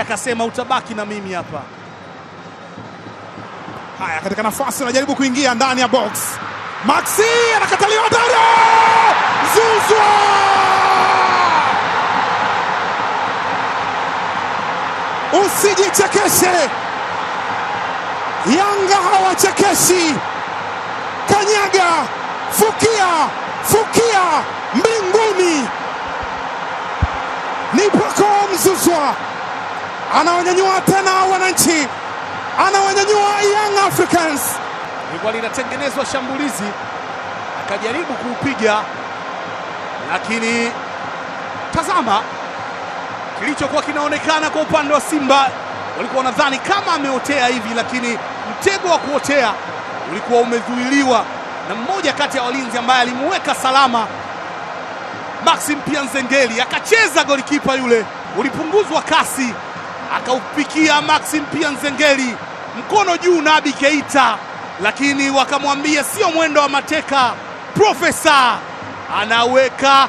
Akasema utabaki na mimi hapa. Haya, katika nafasi anajaribu kuingia ndani ya box. Maxi anakataliwa ndani. Zouzoua! Usijichekeshe. Yanga hawachekeshi. Kanyaga, fukia mbinguni. Ni Pacome Zouzoua. Anawanyanyua tena wananchi, anawanyanyua Young Africans. Ilikuwa linatengenezwa shambulizi, akajaribu kuupiga, lakini tazama kilichokuwa kinaonekana kwa upande wa Simba. Walikuwa wanadhani kama ameotea hivi, lakini mtego wa kuotea ulikuwa umezuiliwa na mmoja kati ya walinzi ambaye alimuweka salama, Maxim Nzengeli. Akacheza golikipa yule, ulipunguzwa kasi, akaupikia Maxim Nzengeli mkono juu Nabi Keita, lakini wakamwambia sio mwendo wa mateka, Profesa anaweka